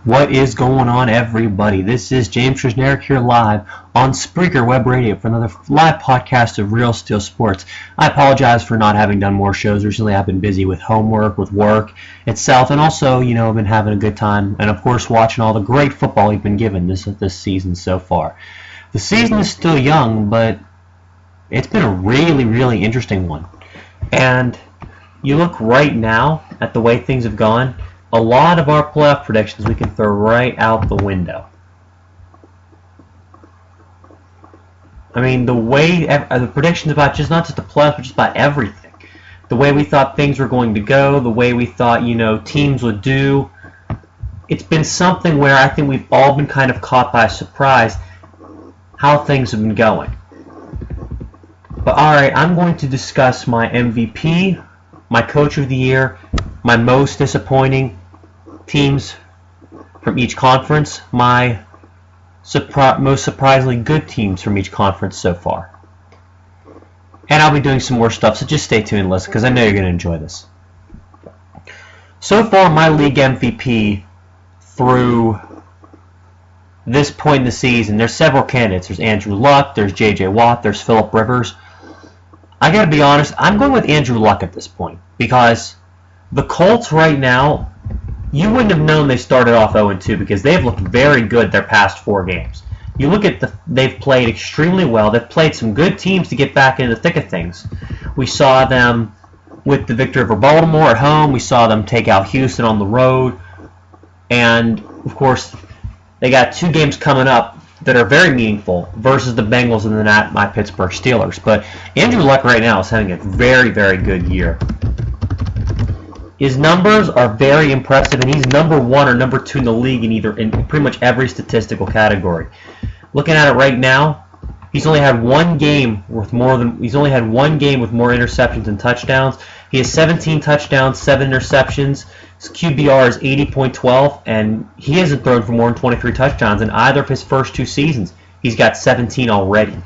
What is going on, everybody? This is James Trishnerick here live on Spreaker Web Radio for another live podcast of Real Steel Sports. I apologize for not having done more shows recently. I've been busy with homework, with work itself, and also, I've been having a good time, and of course watching all the great football we've been given this season so far. The season is still young, but it's been a really, really interesting one. And you look right now at the way things have gone, a lot of our playoff predictions we can throw right out the window. I mean, the predictions about not just the playoffs, but just about everything. The way we thought things were going to go, the way we thought, teams would do. It's been something where I think we've all been kind of caught by surprise how things have been going. But alright, I'm going to discuss my MVP, my Coach of the Year, my most disappointing teams from each conference, my most surprisingly good teams from each conference so far. And I'll be doing some more stuff, so just stay tuned and listen, because I know you're going to enjoy this. So far, my league MVP through this point in the season, there's several candidates. There's Andrew Luck, there's J.J. Watt, there's Phillip Rivers. I got to be honest, I'm going with Andrew Luck at this point, because the Colts right now, you wouldn't have known they started off 0-2 because they've looked very good their past 4 games. You look at they've played extremely well. They've played some good teams to get back into the thick of things. We saw them with the victory over Baltimore at home. We saw them take out Houston on the road. And, of course, they got 2 games coming up that are very meaningful versus the Bengals and then my Pittsburgh Steelers. But Andrew Luck right now is having a very, very good year. His numbers are very impressive, and he's number 1 or number 2 in the league in pretty much every statistical category. Looking at it right now, he's only had one game with more interceptions than touchdowns. He has 17 touchdowns, 7 interceptions. His QBR is 80.12, and he hasn't thrown for more than 23 touchdowns in either of his first 2 seasons. He's got 17 already.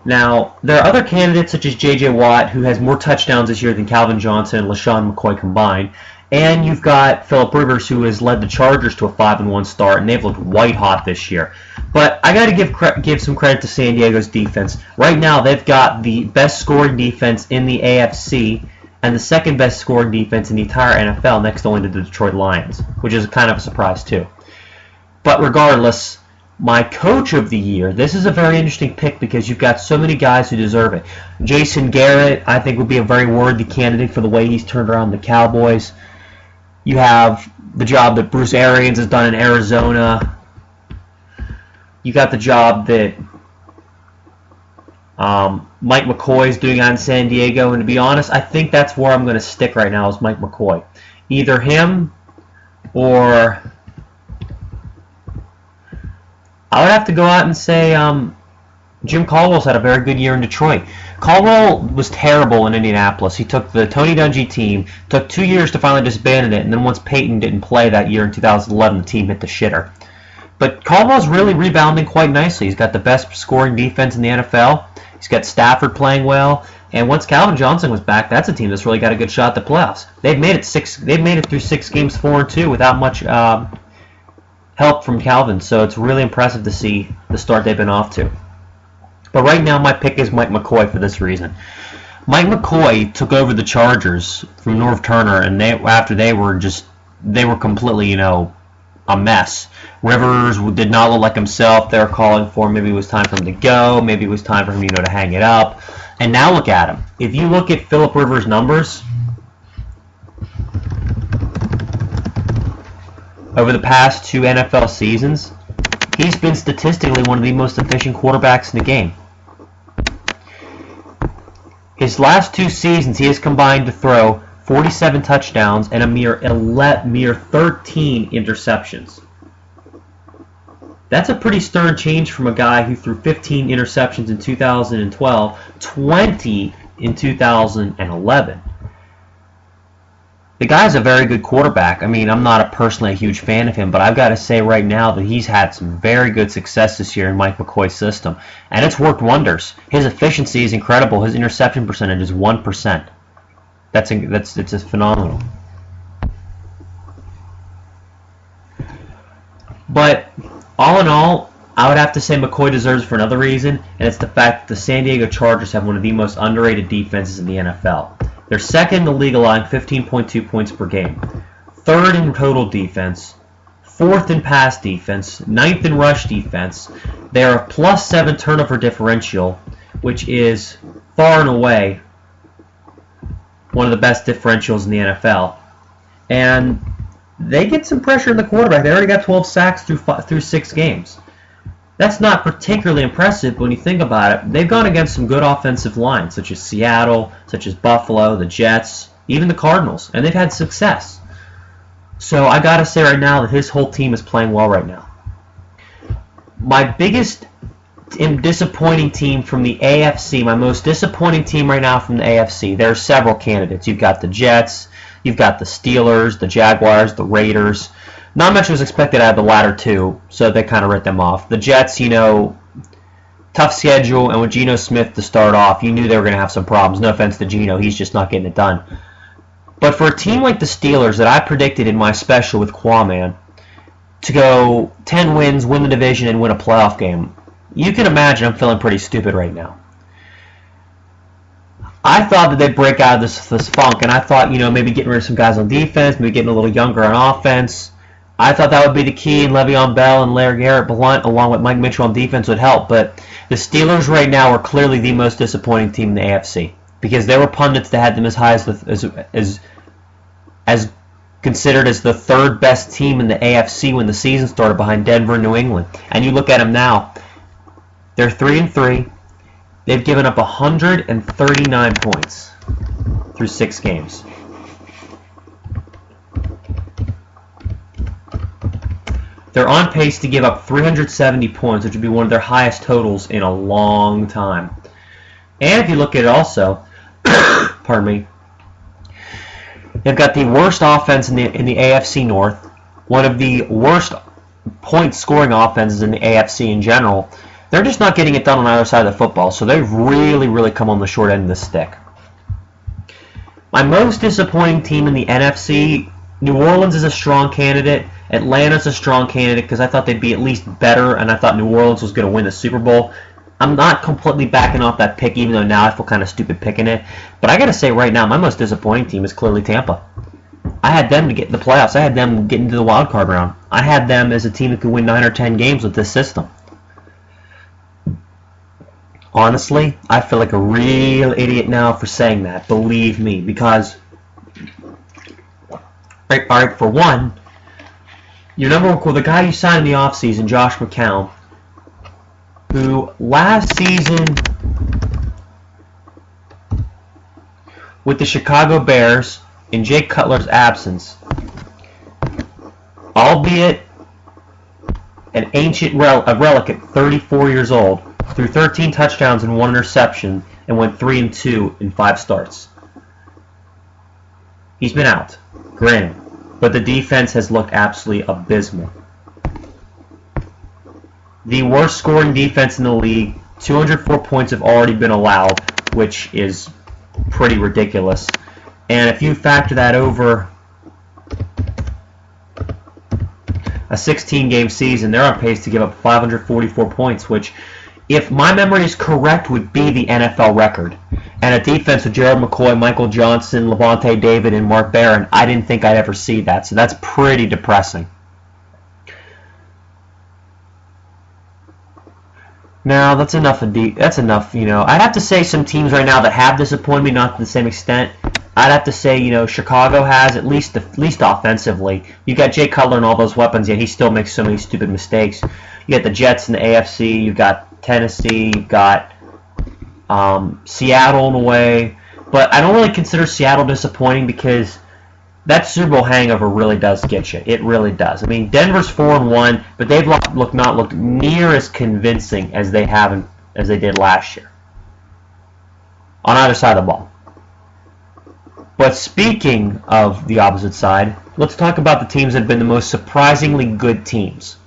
Now, there are other candidates such as J.J. Watt, who has more touchdowns this year than Calvin Johnson and LaShawn McCoy combined. And you've got Phillip Rivers, who has led the Chargers to a 5-1 start, and they've looked white hot this year. But I got to give some credit to San Diego's defense. Right now, they've got the best scoring defense in the AFC and the second best scoring defense in the entire NFL, next only to the Detroit Lions, which is kind of a surprise too. But regardless, my Coach of the Year, this is a very interesting pick because you've got so many guys who deserve it. Jason Garrett, I think, would be a very worthy candidate for the way he's turned around the Cowboys. You have the job that Bruce Arians has done in Arizona. You got the job that Mike McCoy is doing out in San Diego. And to be honest, I think that's where I'm going to stick right now is Mike McCoy. Either him or I would have to go out and say Jim Caldwell's had a very good year in Detroit. Caldwell was terrible in Indianapolis. He took the Tony Dungy team, took 2 years to finally disband it, and then once Peyton didn't play that year in 2011, the team hit the shitter. But Caldwell's really rebounding quite nicely. He's got the best scoring defense in the NFL. He's got Stafford playing well, and once Calvin Johnson was back, that's a team that's really got a good shot at the playoffs. They've made it through 6 games, 4-2, without much help from Calvin, so it's really impressive to see the start they've been off to. But right now, my pick is Mike McCoy for this reason. Mike McCoy took over the Chargers from Norv Turner, and after they were completely, a mess. Rivers did not look like himself. They were calling for maybe it was time for him to go, maybe it was time for him, to hang it up. And now look at him. If you look at Phillip Rivers' numbers over the past 2 NFL seasons, he's been statistically one of the most efficient quarterbacks in the game. His last 2 seasons, he has combined to throw 47 touchdowns and a mere 13 interceptions. That's a pretty stern change from a guy who threw 15 interceptions in 2012, 20 in 2011. the guy's a very good quarterback. I mean, I'm not personally a huge fan of him, but I've got to say right now that he's had some very good success this year in Mike McCoy's system, and it's worked wonders. His efficiency is incredible. His interception percentage is 1%. It's just phenomenal. But all in all, I would have to say McCoy deserves it for another reason, and it's the fact that the San Diego Chargers have one of the most underrated defenses in the NFL. They're second in the league, allowing 15.2 points per game, third in total defense, fourth in pass defense, ninth in rush defense. They are a +7 turnover differential, which is far and away one of the best differentials in the NFL. And they get some pressure in the quarterback. They already got 12 sacks through 6 games. That's not particularly impressive, but when you think about it, they've gone against some good offensive lines, such as Seattle, such as Buffalo, the Jets, even the Cardinals, and they've had success. So I got to say right now that his whole team is playing well right now. My biggest disappointing team from the AFC, my most disappointing team right now from the AFC, there are several candidates. You've got the Jets, you've got the Steelers, the Jaguars, the Raiders. Not much was expected out of the latter two, so they kind of writ them off. The Jets, tough schedule, and with Geno Smith to start off, you knew they were going to have some problems. No offense to Geno, he's just not getting it done. But for a team like the Steelers that I predicted in my special with Quaman to go 10 wins, win the division, and win a playoff game, you can imagine I'm feeling pretty stupid right now. I thought that they'd break out of this funk, and I thought, maybe getting rid of some guys on defense, maybe getting a little younger on offense. I thought that would be the key, and Le'Veon Bell and Larry Garrett Blount, along with Mike Mitchell on defense, would help. But the Steelers right now are clearly the most disappointing team in the AFC because there were pundits that had them as high as considered as the third best team in the AFC when the season started, behind Denver and New England. And you look at them now; they're 3-3. They've given up 139 points through 6 games. They're on pace to give up 370 points, which would be one of their highest totals in a long time. And if you look at it also, pardon me, they've got the worst offense in the AFC North, one of the worst point-scoring offenses in the AFC in general. They're just not getting it done on either side of the football, so they've really, really come on the short end of the stick. My most disappointing team in the NFC, New Orleans is a strong candidate. Atlanta's a strong candidate because I thought they'd be at least better, and I thought New Orleans was going to win the Super Bowl. I'm not completely backing off that pick, even though now I feel kind of stupid picking it. But I got to say right now, my most disappointing team is clearly Tampa. I had them to get in the playoffs. I had them get into the wild card round. I had them as a team that could win 9 or 10 games with this system. Honestly, I feel like a real idiot now for saying that. Believe me, because, all right, for one, your number one, the guy you signed in the offseason, Josh McCown, who last season with the Chicago Bears, in Jay Cutler's absence, albeit an ancient relic at 34 years old, threw 13 touchdowns and 1 interception and went 3-2 in 5 starts. He's been out, granted, but the defense has looked absolutely abysmal. The worst scoring defense in the league, 204 points have already been allowed, which is pretty ridiculous. And if you factor that over a 16-game season, they're on pace to give up 544 points, which, if my memory is correct, would be the NFL record. And a defense with Gerald McCoy, Michael Johnson, Levante David, and Mark Barron, I didn't think I'd ever see that. So that's pretty depressing. Now, that's enough. I'd have to say some teams right now that have disappointed me, not to the same extent. I'd have to say, Chicago has, at least offensively. You got Jay Cutler and all those weapons, yet he still makes so many stupid mistakes. You got the Jets in the AFC. You've got Tennessee. You've got Seattle in a way. But I don't really consider Seattle disappointing because that Super Bowl hangover really does get you. It really does. I mean, Denver's 4-1, but they've not looked near as convincing as they did last year on either side of the ball. But speaking of the opposite side, let's talk about the teams that have been the most surprisingly good teams.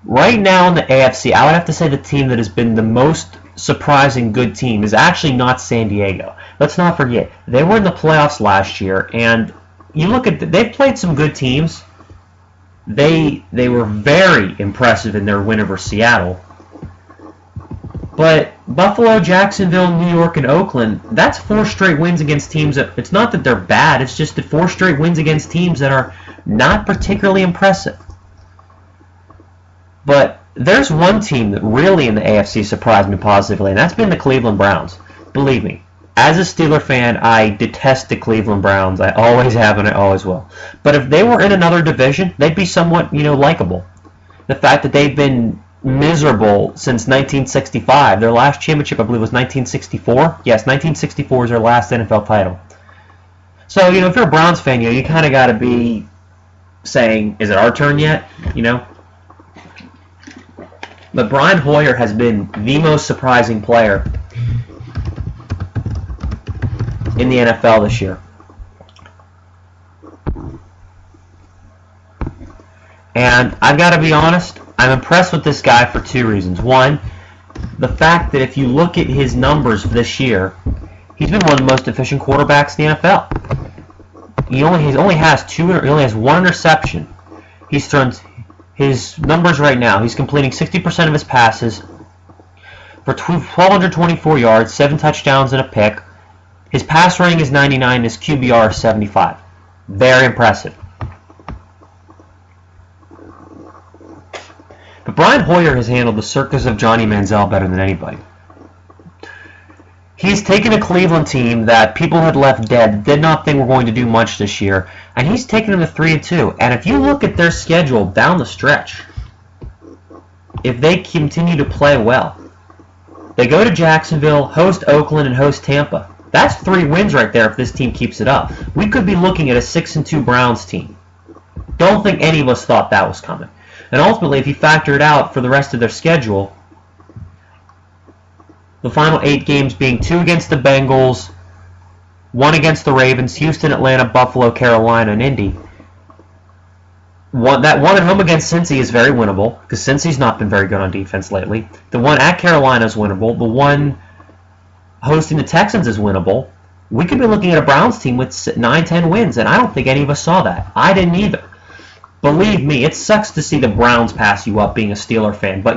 Right now in the AFC, I would have to say the team that has been the most surprising good team is actually not San Diego. Let's not forget, they were in the playoffs last year, and you look at they've played some good teams. They were very impressive in their win over Seattle. But Buffalo, Jacksonville, New York, and Oakland, that's 4 straight wins against teams that, it's not that they're bad, it's just that 4 straight wins against teams that are not particularly impressive. But there's one team that really in the AFC surprised me positively, and that's been the Cleveland Browns. Believe me, as a Steeler fan, I detest the Cleveland Browns. I always have and I always will. But if they were in another division, they'd be somewhat, likable. The fact that they've been miserable since 1965. Their last championship, I believe, was 1964. Yes, 1964 is their last NFL title. So, if you're a Browns fan, you kind of got to be saying, is it our turn yet? But Brian Hoyer has been the most surprising player in the NFL this year. And I've got to be honest, I'm impressed with this guy for 2 reasons. One, the fact that if you look at his numbers this year, he's been one of the most efficient quarterbacks in the NFL. He only has 1 interception. He's thrown his numbers right now. He's completing 60% of his passes for 1,224 yards, 7 touchdowns and a pick. His pass rating is 99, his QBR is 75. Very impressive. But Brian Hoyer has handled the circus of Johnny Manziel better than anybody. He's taken a Cleveland team that people had left dead, did not think were going to do much this year, and he's taken them to 3-2. And if you look at their schedule down the stretch, if they continue to play well, they go to Jacksonville, host Oakland, and host Tampa. That's 3 wins right there if this team keeps it up. We could be looking at a 6-2 Browns team. Don't think any of us thought that was coming. And ultimately, if you factor it out for the rest of their schedule, the final 8 games being 2 against the Bengals, 1 against the Ravens, Houston, Atlanta, Buffalo, Carolina, and Indy. That one at home against Cincy is very winnable, because Cincy's not been very good on defense lately. The one at Carolina is winnable. The one hosting the Texans is winnable. We could be looking at a Browns team with 9-10 wins, and I don't think any of us saw that. I didn't either. Believe me, it sucks to see the Browns pass you up being a Steeler fan, but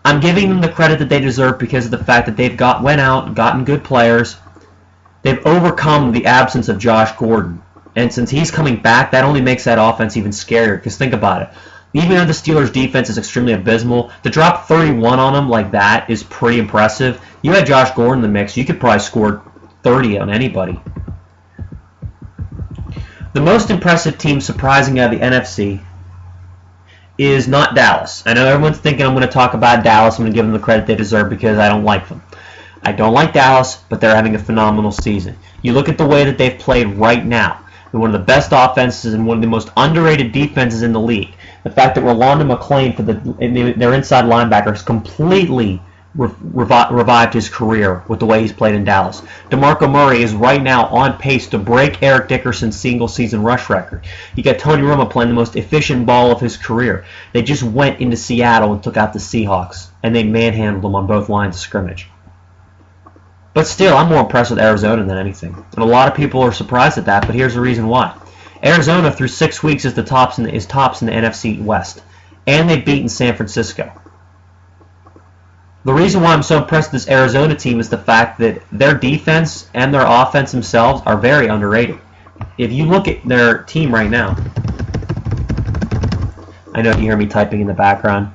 I'm giving them the credit that they deserve because of the fact that they've went out and gotten good players. They've overcome the absence of Josh Gordon. And since he's coming back, that only makes that offense even scarier. Because think about it. Even though the Steelers' defense is extremely abysmal, to drop 31 on them like that is pretty impressive. You had Josh Gordon in the mix, you could probably score 30 on anybody. The most impressive team surprising out of the NFC is not Dallas. I know everyone's thinking I'm going to talk about Dallas. I'm going to give them the credit they deserve because I don't like them. I don't like Dallas, but they're having a phenomenal season. You look at the way that they've played right now. They're one of the best offenses and one of the most underrated defenses in the league. The fact that Rolando McClain, for their inside linebacker, has completely revived his career with the way he's played in Dallas. DeMarco Murray is right now on pace to break Eric Dickerson's single-season rush record. You got Tony Romo playing the most efficient ball of his career. They just went into Seattle and took out the Seahawks, and they manhandled them on both lines of scrimmage. But still, I'm more impressed with Arizona than anything. And a lot of people are surprised at that, but here's the reason why. Arizona, through 6 weeks, is tops in the NFC West, and they've beaten San Francisco. The reason why I'm so impressed with this Arizona team is the fact that their defense and their offense themselves are very underrated. If you look at their team right now, I know you hear me typing in the background.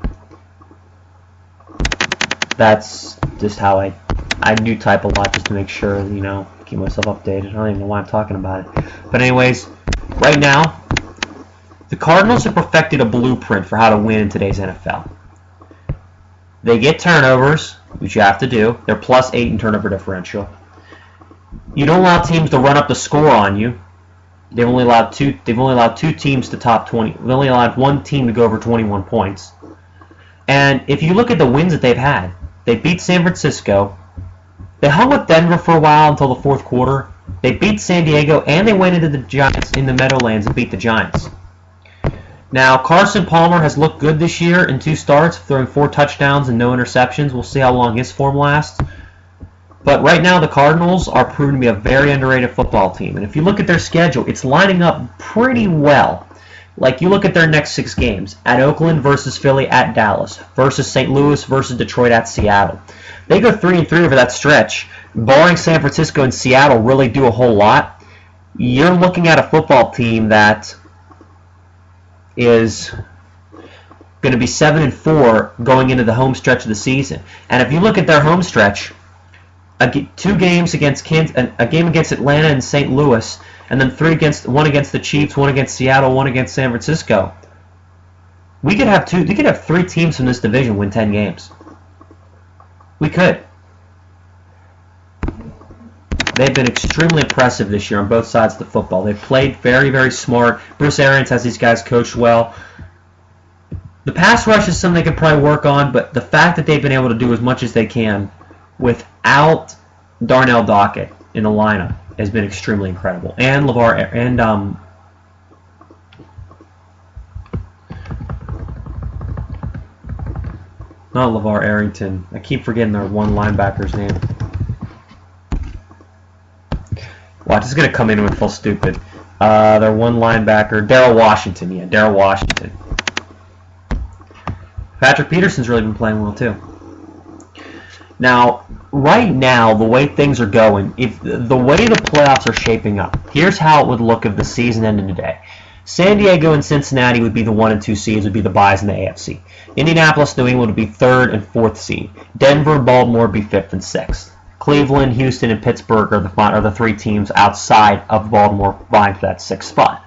That's just how I do type a lot just to make sure, keep myself updated. I don't even know why I'm talking about it. But anyways, right now, the Cardinals have perfected a blueprint for how to win in today's NFL. They get turnovers, which you have to do. They're +8 in turnover differential. You don't allow teams to run up the score on you. They've only allowed two teams to top 20. They've only allowed one team to go over 21 points. And if you look at the wins that they've had, they beat San Francisco. They hung with Denver for a while until the fourth quarter. They beat San Diego, and they went into the Giants in the Meadowlands and beat the Giants. Now, Carson Palmer has looked good this year in 2 starts, throwing 4 touchdowns and no interceptions. We'll see how long his form lasts. But right now, the Cardinals are proven to be a very underrated football team. And if you look at their schedule, it's lining up pretty well. Like, you look at their next 6 games. At Oakland versus Philly, at Dallas, versus St. Louis versus Detroit, at Seattle. They go 3-3 over that stretch. Barring San Francisco and Seattle really do a whole lot, you're looking at a football team that is going to be 7-4 going into the home stretch of the season. And if you look at their home stretch, 2 games against a game against Atlanta and St. Louis, and then 1 against the Chiefs, 1 against Seattle, 1 against San Francisco. We could have 3 teams from this division win 10 games. We could. They've been extremely impressive this year on both sides of the football. They've played very, very smart. Bruce Arians has these guys coached well. The pass rush is something they could probably work on, but the fact that they've been able to do as much as they can without Darnell Dockett in the lineup has been extremely incredible. And not LeVar Arrington. I keep forgetting their one linebacker's name. Watch, this is going to come in and feel stupid. Their one linebacker, Darryl Washington. Yeah, Darryl Washington. Patrick Peterson's really been playing well, too. Now, right now, the way things are going, if the way the playoffs are shaping up, here's how it would look if the season ended today. San Diego and Cincinnati would be the 1 and 2 seeds, would be the byes in the AFC. Indianapolis, New England would be 3rd and 4th seed. Denver and Baltimore would be 5th and 6th. Cleveland, Houston, and Pittsburgh are the 3 teams outside of Baltimore vying for that 6th spot.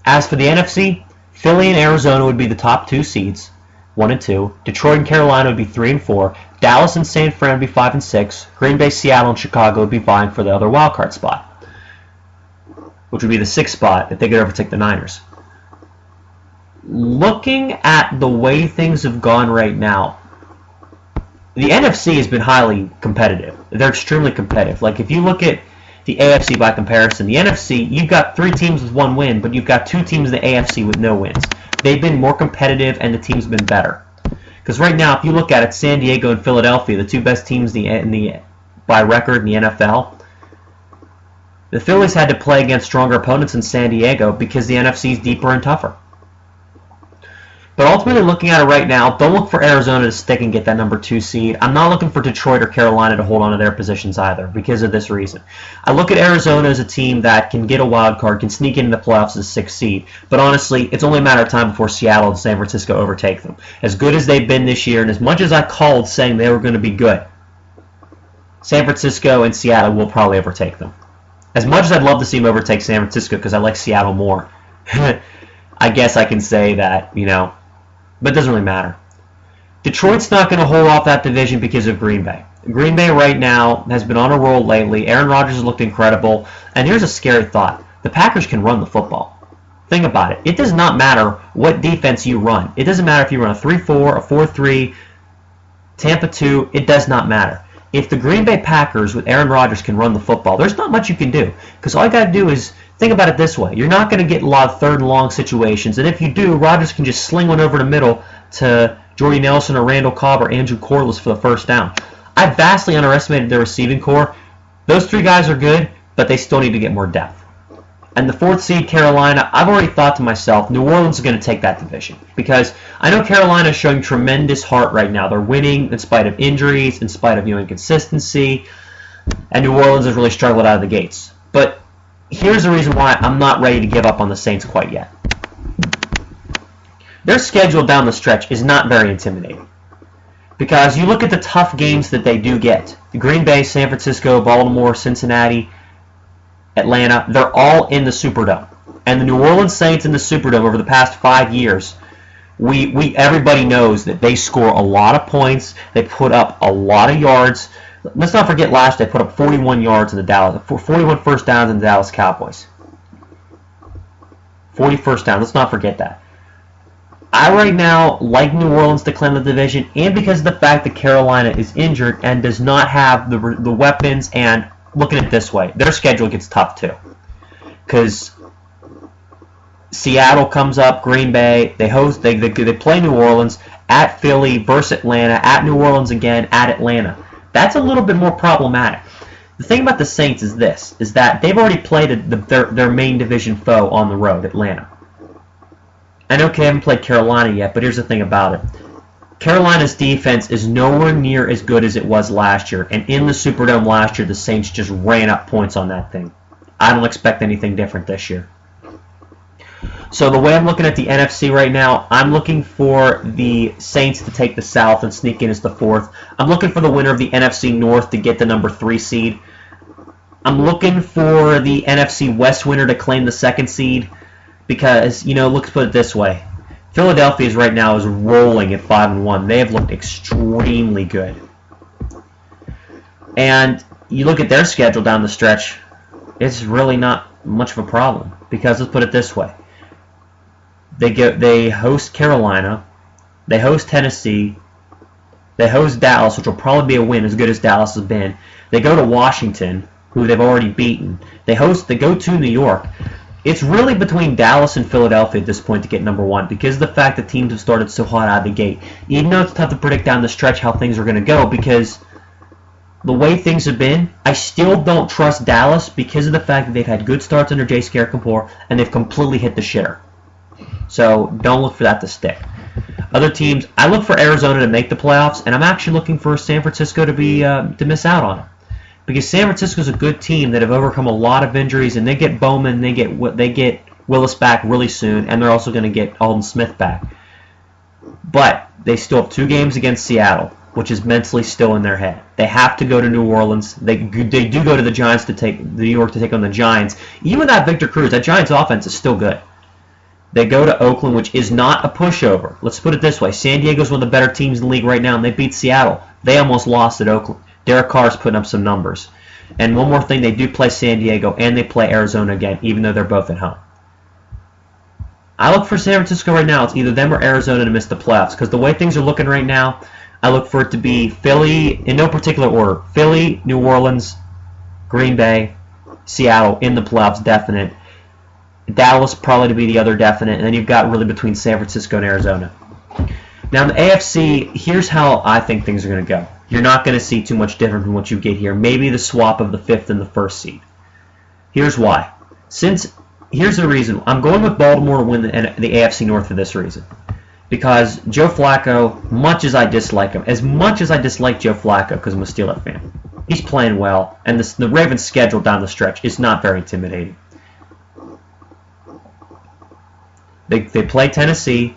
As for the NFC, Philly and Arizona would be the top 2 seeds, 1 and 2. Detroit and Carolina would be 3 and 4. Dallas and San Fran would be 5 and 6. Green Bay, Seattle, and Chicago would be vying for the other wildcard spot, which would be the 6th spot if they could overtake the Niners. Looking at the way things have gone right now, the NFC has been highly competitive. They're extremely competitive. Like, if you look at the AFC by comparison, the NFC, you've got 3 teams with 1 win, but you've got 2 teams in the AFC with no wins. They've been more competitive, and the team's been better. Because right now, if you look at it, San Diego and Philadelphia, the 2 best teams by record in the NFL, the Phillies had to play against stronger opponents in San Diego because the NFC is deeper and tougher. But ultimately, looking at it right now, don't look for Arizona to stick and get that number 2 seed. I'm not looking for Detroit or Carolina to hold on to their positions either because of this reason. I look at Arizona as a team that can get a wild card, can sneak into the playoffs as a 6th seed. But honestly, it's only a matter of time before Seattle and San Francisco overtake them. As good as they've been this year, and as much as I called saying they were going to be good, San Francisco and Seattle will probably overtake them. As much as I'd love to see them overtake San Francisco because I like Seattle more, I guess I can say that, but it doesn't really matter. Detroit's not going to hold off that division because of Green Bay. Green Bay right now has been on a roll lately. Aaron Rodgers has looked incredible. And here's a scary thought. The Packers can run the football. Think about it. It does not matter what defense you run. It doesn't matter if you run a 3-4, a 4-3, Tampa 2. It does not matter. If the Green Bay Packers with Aaron Rodgers can run the football, there's not much you can do. Because all you got to do is think about it this way. You're not going to get a lot of 3rd and long situations. And if you do, Rodgers can just sling one over the middle to Jordy Nelson or Randall Cobb or Andrew Corliss for the 1st down. I vastly underestimated their receiving core. Those 3 guys are good, but they still need to get more depth. And the 4th seed, Carolina, I've already thought to myself, New Orleans is going to take that division. Because I know Carolina is showing tremendous heart right now. They're winning in spite of injuries, in spite of inconsistency. And New Orleans has really struggled out of the gates. But here's the reason why I'm not ready to give up on the Saints quite yet. Their schedule down the stretch is not very intimidating. Because you look at the tough games that they do get. Green Bay, San Francisco, Baltimore, Cincinnati, Atlanta, they're all in the Superdome. And the New Orleans Saints in the Superdome over the past 5 years, everybody knows that they score a lot of points, they put up a lot of yards. Let's not forget last year they put up 41 yards in the 41 first downs in the Dallas Cowboys. 40 first downs, let's not forget that. I right now like New Orleans to claim the division, and because of the fact that Carolina is injured and does not have the weapons and looking at it this way, their schedule gets tough too. Because Seattle comes up, Green Bay, they play New Orleans, at Philly, versus Atlanta, at New Orleans again, at Atlanta. That's a little bit more problematic. The thing about the Saints is this, is that they've already played their main division foe on the road, Atlanta. I know they haven't played Carolina yet, but here's the thing about it. Carolina's defense is nowhere near as good as it was last year, and in the Superdome last year, the Saints just ran up points on that thing. I don't expect anything different this year. So the way I'm looking at the NFC right now, I'm looking for the Saints to take the South and sneak in as the 4th. I'm looking for the winner of the NFC North to get the number 3 seed. I'm looking for the NFC West winner to claim the 2nd seed because, let's put it this way. Philadelphia right now is rolling at 5-1. They have looked extremely good. And you look at their schedule down the stretch, it's really not much of a problem because let's put it this way. They host Carolina, they host Tennessee, they host Dallas, which will probably be a win as good as Dallas has been. They go to Washington, who they've already beaten. They go to New York. It's really between Dallas and Philadelphia at this point to get number 1 because of the fact that teams have started so hot out of the gate. Even though it's tough to predict down the stretch how things are going to go because the way things have been, I still don't trust Dallas because of the fact that they've had good starts under Jay Scarecamore and they've completely hit the shitter. So don't look for that to stick. Other teams, I look for Arizona to make the playoffs, and I'm actually looking for San Francisco to miss out on it. Because San Francisco's a good team that have overcome a lot of injuries, and they get Bowman, they get Willis back really soon, and they're also going to get Alden Smith back. But they still have 2 games against Seattle, which is mentally still in their head. They have to go to New Orleans. They do go to the Giants New York to take on the Giants. Even without Victor Cruz, that Giants offense is still good. They go to Oakland, which is not a pushover. Let's put it this way. San Diego's one of the better teams in the league right now, and they beat Seattle. They almost lost at Oakland. Derek Carr's putting up some numbers. And one more thing, they do play San Diego, and they play Arizona again, even though they're both at home. I look for San Francisco right now. It's either them or Arizona to miss the playoffs, because the way things are looking right now, I look for it to be Philly, in no particular order, Philly, New Orleans, Green Bay, Seattle in the playoffs, definite. Dallas probably to be the other definite, and then you've got really between San Francisco and Arizona. Now in the AFC, here's how I think things are going to go. You're not going to see too much different from what you get here. Maybe the swap of the 5th and the 1st seed. Here's why. Here's the reason. I'm going with Baltimore to win the AFC North for this reason. Because Joe Flacco, much as I dislike him, as much as I dislike Joe Flacco because I'm a Steelers fan, he's playing well, and the Ravens' schedule down the stretch is not very intimidating. They play Tennessee,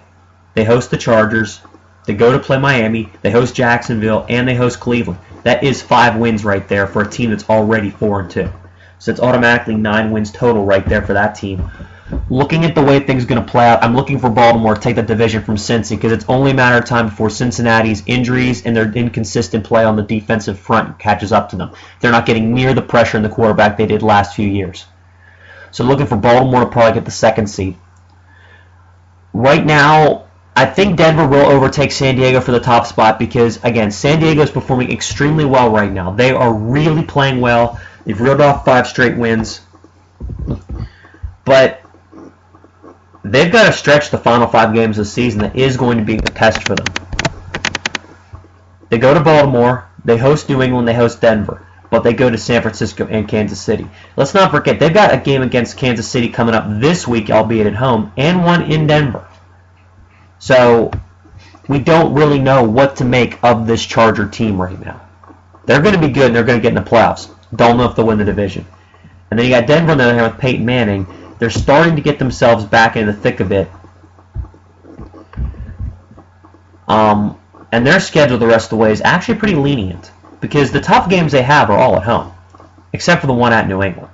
they host the Chargers, they go to play Miami, they host Jacksonville, and they host Cleveland. That is 5 wins right there for a team that's already 4-2. So it's automatically 9 wins total right there for that team. Looking at the way things are going to play out, I'm looking for Baltimore to take the division from Cincy because it's only a matter of time before Cincinnati's injuries and their inconsistent play on the defensive front catches up to them. They're not getting near the pressure in the quarterback they did last few years. So looking for Baltimore to probably get the 2nd seed. Right now, I think Denver will overtake San Diego for the top spot because, again, San Diego is performing extremely well right now. They are really playing well. They've reeled off 5 straight wins. But they've got to stretch the final 5 games of the season. That is going to be a test for them. They go to Baltimore. They host New England. They host Denver. But they go to San Francisco and Kansas City. Let's not forget, they've got a game against Kansas City coming up this week, albeit at home, and one in Denver. So we don't really know what to make of this Charger team right now. They're going to be good, and they're going to get in the playoffs. Don't know if they'll win the division. And then you got Denver on the other hand with Peyton Manning. They're starting to get themselves back in the thick of it. And their schedule the rest of the way is actually pretty lenient. Because the tough games they have are all at home, except for the one at New England.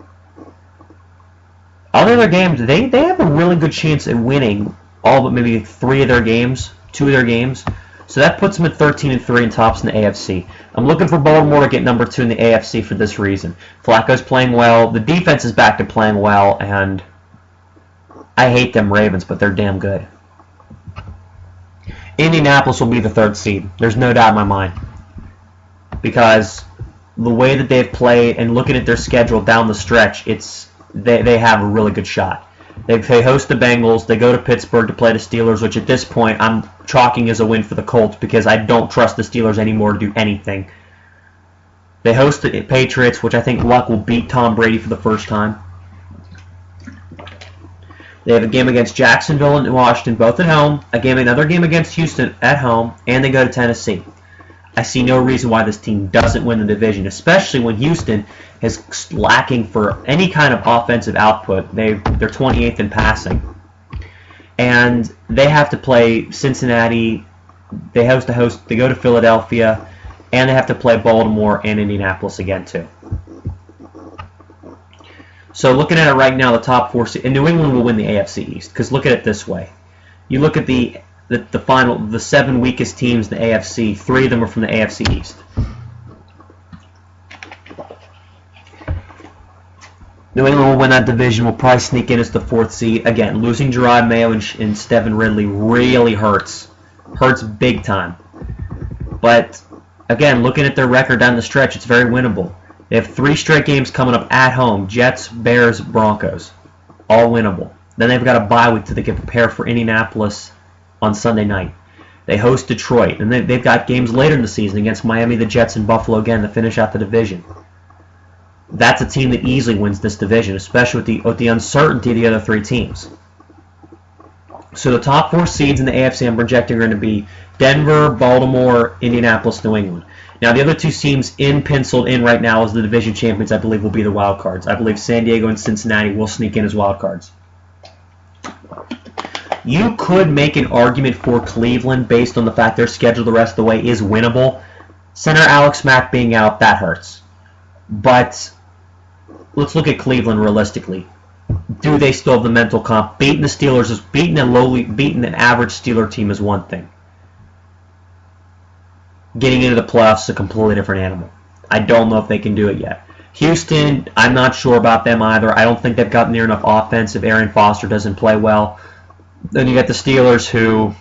Other their games, they have a really good chance at winning all but maybe 3 of their games, 2 of their games. So that puts them at 13-3 and tops in the AFC. I'm looking for Baltimore to get number 2 in the AFC for this reason. Flacco's playing well, the defense is back to playing well, and I hate them Ravens, but they're damn good. Indianapolis will be the 3rd seed. There's no doubt in my mind. Because the way that they've played and looking at their schedule down the stretch, they have a really good shot. They host the Bengals. They go to Pittsburgh to play the Steelers, which at this point I'm chalking as a win for the Colts because I don't trust the Steelers anymore to do anything. They host the Patriots, which I think Luck will beat Tom Brady for the first time. They have a game against Jacksonville and Washington, both at home. Another game against Houston at home, and they go to Tennessee. I see no reason why this team doesn't win the division, especially when Houston is lacking for any kind of offensive output. They're 28th in passing. And they have to play Cincinnati. They go to Philadelphia, and they have to play Baltimore and Indianapolis again, too. So looking at it right now, the top four, and New England will win the AFC East, because look at it this way. You look at the 7 weakest teams in the AFC, 3 of them are from the AFC East. New England will win that division, will probably sneak in as the 4th seed. Again, losing Gerard Mayo and Stephen Ridley really hurts. Hurts big time. But, again, looking at their record down the stretch, it's very winnable. They have 3 straight games coming up at home. Jets, Bears, Broncos. All winnable. Then they've got a bye week so they can prepare for Indianapolis on Sunday night. They host Detroit. And they've got games later in the season against Miami, the Jets, and Buffalo again to finish out the division. That's a team that easily wins this division, especially with the uncertainty of the other 3 teams. So the top 4 seeds in the AFC I'm projecting are going to be Denver, Baltimore, Indianapolis, New England. Now the other 2 teams penciled in right now as the division champions, I believe, will be the wild cards. I believe San Diego and Cincinnati will sneak in as wild cards. You could make an argument for Cleveland based on the fact their schedule the rest of the way is winnable. Center Alex Mack being out, that hurts. But let's look at Cleveland realistically. Do they still have the mental comp? Beating the Steelers is beating an average Steeler team is one thing. Getting into the playoffs is a completely different animal. I don't know if they can do it yet. Houston, I'm not sure about them either. I don't think they've got near enough offense if Arian Foster doesn't play well. Then you got the Steelers, who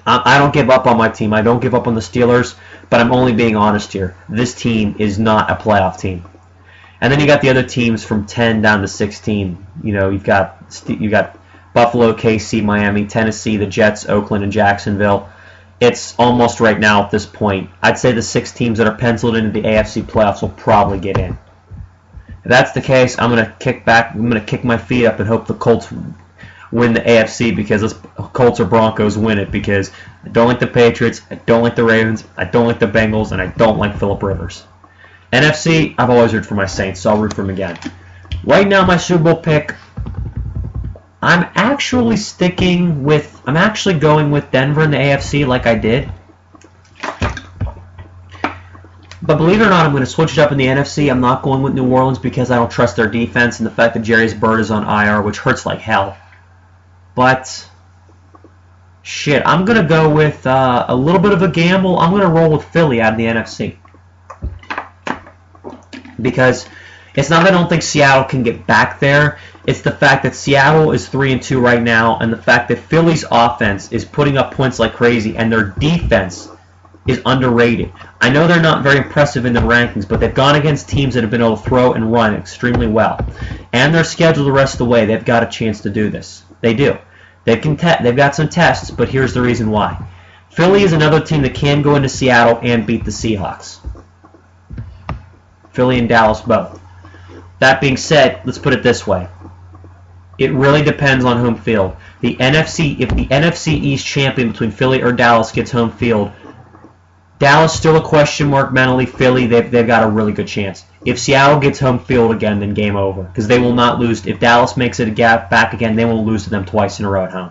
I don't give up on my team. I don't give up on the Steelers, but I'm only being honest here. This team is not a playoff team. And then you got the other teams from 10 down to 16. You know, you've got Buffalo, KC, Miami, Tennessee, the Jets, Oakland, and Jacksonville. It's almost right now at this point. I'd say the 6 teams that are penciled into the AFC playoffs will probably get in. If that's the case, I'm going to kick back. I'm going to kick my feet up and hope the Colts win the AFC because those Colts or Broncos win it, because I don't like the Patriots, I don't like the Ravens, I don't like the Bengals, and I don't like Phillip Rivers. NFC, I've always rooted for my Saints, so I'll root for them again. Right now, my Super Bowl pick, I'm actually going with Denver in the AFC like I did. But believe it or not, I'm going to switch it up in the NFC. I'm not going with New Orleans because I don't trust their defense and the fact that Jerry's Bird is on IR, which hurts like hell. But, shit, I'm going to go with a little bit of a gamble. I'm going to roll with Philly out of the NFC. Because it's not that I don't think Seattle can get back there. It's the fact that Seattle is 3-2 right now, and the fact that Philly's offense is putting up points like crazy, and their defense is underrated. I know they're not very impressive in the rankings, but they've gone against teams that have been able to throw and run extremely well. And their schedule the rest of the way, they've got a chance to do this. They do. They've got some tests, but here's the reason why. Philly is another team that can go into Seattle and beat the Seahawks. Philly and Dallas both. That being said, let's put it this way. It really depends on home field. If the NFC East champion between Philly or Dallas gets home field, Dallas still a question mark mentally. Philly, they've got a really good chance. If Seattle gets home field again, then game over. Because they will not lose. If Dallas makes it a gap back again, they won't lose to them twice in a row at home.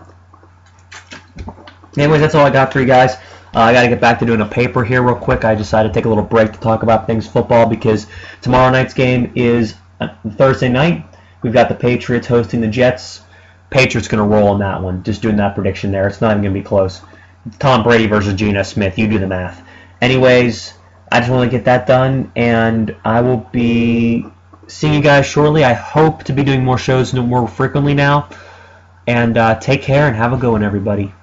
Anyways, that's all I got for you guys. I got to get back to doing a paper here real quick. I decided to take a little break to talk about things football because tomorrow night's game is Thursday night. We've got the Patriots hosting the Jets. Patriots going to roll on that one. Just doing that prediction there. It's not even going to be close. Tom Brady versus Geno Smith. You do the math. Anyways, I just want to get that done, and I will be seeing you guys shortly. I hope to be doing more shows more frequently now. And take care and have a good one, everybody.